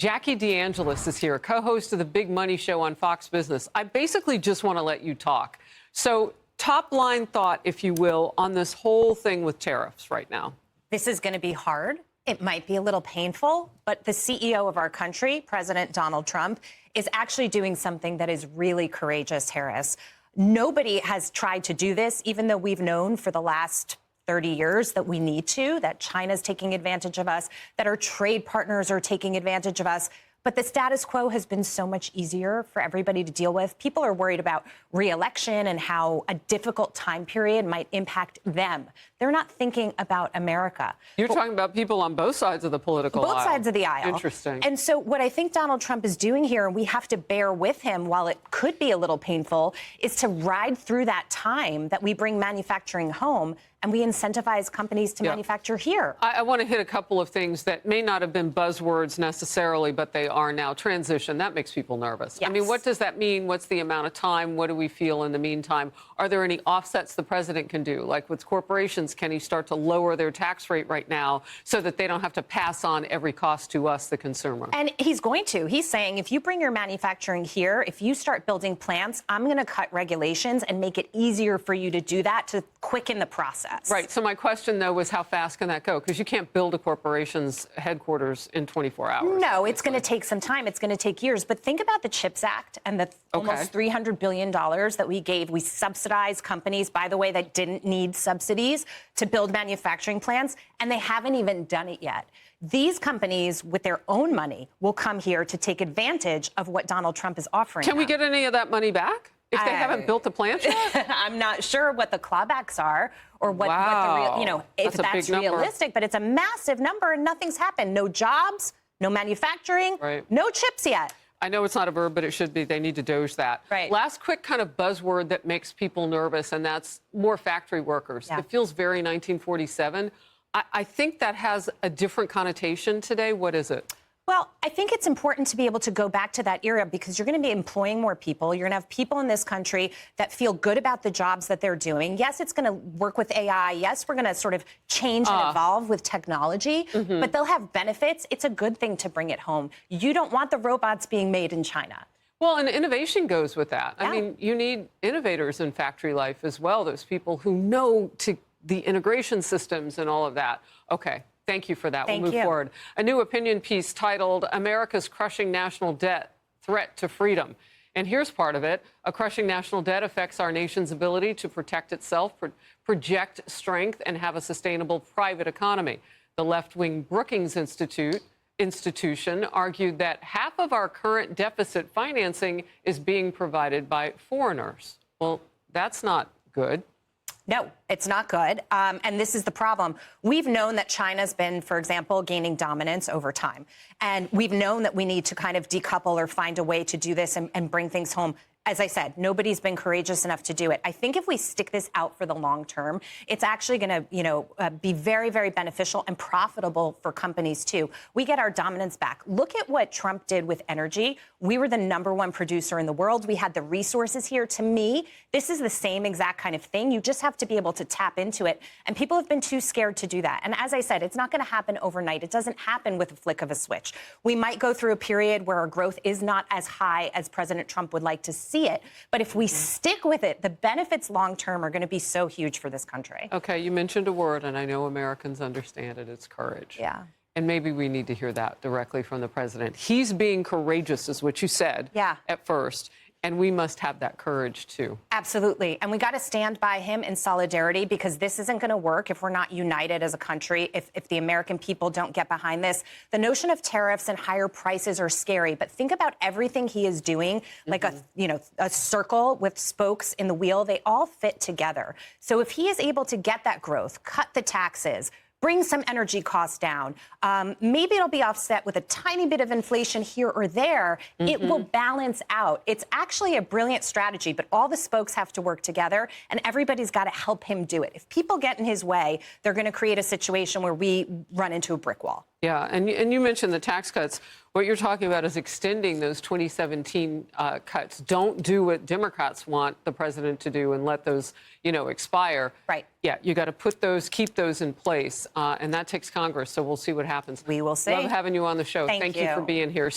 Jackie DeAngelis is here, co-host of the Big Money Show on Fox Business. I basically just want to let you talk. So top line thought, if you will, on this whole thing with tariffs right now. This is going to be hard. It might be a little painful, but the CEO of our country, President Donald Trump, is actually doing something that is really courageous, Harris. Nobody has tried to do this, even though we've known for the last 30 years that we need to, that China's taking advantage of us, that our trade partners are taking advantage of us. But the status quo has been so much easier for everybody to deal with. People are worried about re-election and how a difficult time period might impact them. They're not thinking about America. You're talking about people on both sides of the political aisle. Both sides of the aisle. Interesting. And so what I think Donald Trump is doing here, and we have to bear with him while it could be a little painful, is to ride through that time that we bring manufacturing home and we incentivize companies to manufacture here. I want to hit a couple of things that may not have been buzzwords necessarily, but they are now. Transition, that makes people nervous. Yes. I mean, what does that mean? What's the amount of time? What do we feel in the meantime? Are there any offsets the president can do? Like with corporations, can he start to lower their tax rate right now so that they don't have to pass on every cost to us, the consumer? And he's going to. He's saying, if you bring your manufacturing here, if you start building plants, I'm going to cut regulations and make it easier for you to do that, to quicken the process. Right. So my question, though, was how fast can that go? Because you can't build a corporation's headquarters in 24 hours. No, it's going to take some time. It's going to take years. But think about the CHIPS Act and the almost $300 billion that we gave. We subsidized companies, by the way, that didn't need subsidies to build manufacturing plants, and they haven't even done it yet. These companies, with their own money, will come here to take advantage of what Donald Trump is offering. Can we get any of that money back? If they haven't built the plant yet? I'm not sure what the clawbacks are or what the if that's realistic, but it's a massive number and nothing's happened. No jobs, no manufacturing, no chips yet. I know it's not a verb, but it should be. They need to doge that. Right. Last quick kind of buzzword that makes people nervous, and that's more factory workers. Yeah. It feels very 1947. I think that has a different connotation today. What is it? Well, I think it's important to be able to go back to that era because you're going to be employing more people. You're going to have people in this country that feel good about the jobs that they're doing. Yes, it's going to work with AI. Yes, we're going to sort of change and evolve with technology, but they'll have benefits. It's a good thing to bring it home. You don't want the robots being made in China. Well, and innovation goes with that. Yeah. I mean, you need innovators in factory life as well. Those people who know the integration systems and all of that. Okay. Thank you for that. We'll move forward. A new opinion piece titled America's Crushing National Debt, Threat to Freedom. And here's part of it. A crushing national debt affects our nation's ability to protect itself, project strength, and have a sustainable private economy. The left-wing Brookings institution argued that half of our current deficit financing is being provided by foreigners. Well, that's not good. No, it's not good. And this is the problem. We've known that China's been, for example, gaining dominance over time. And we've known that we need to kind of decouple or find a way to do this and bring things home. As I said, nobody's been courageous enough to do it. I think if we stick this out for the long term, it's actually going to, be very, very beneficial and profitable for companies, too. We get our dominance back. Look at what Trump did with energy. We were the #1 producer in the world. We had the resources here. To me, this is the same exact kind of thing. You just have to be able to tap into it. And people have been too scared to do that. And as I said, it's not going to happen overnight. It doesn't happen with a flick of a switch. We might go through a period where our growth is not as high as President Trump would like to see it. But if we stick with it, the benefits long term are going to be so huge for this country. Okay, you mentioned a word, and I know Americans understand it. It's courage. Yeah. And maybe we need to hear that directly from the president. He's being courageous, is what you said at first. And we must have that courage, too. Absolutely. And we got to stand by him in solidarity because this isn't going to work if we're not united as a country, if the American people don't get behind this. The notion of tariffs and higher prices are scary, but think about everything he is doing, like a circle with spokes in the wheel. They all fit together. So if he is able to get that growth, cut the taxes, bring some energy costs down. Maybe it'll be offset with a tiny bit of inflation here or there. It will balance out. It's actually a brilliant strategy, but all the spokes have to work together, and everybody's got to help him do it. If people get in his way, they're going to create a situation where we run into a brick wall. Yeah, and you mentioned the tax cuts. What you're talking about is extending those 2017 cuts. Don't do what Democrats want the president to do and let those, expire. Right. Yeah, you got to keep those in place, and that takes Congress. So we'll see what happens. We will see. Love having you on the show. Thank you you for being here.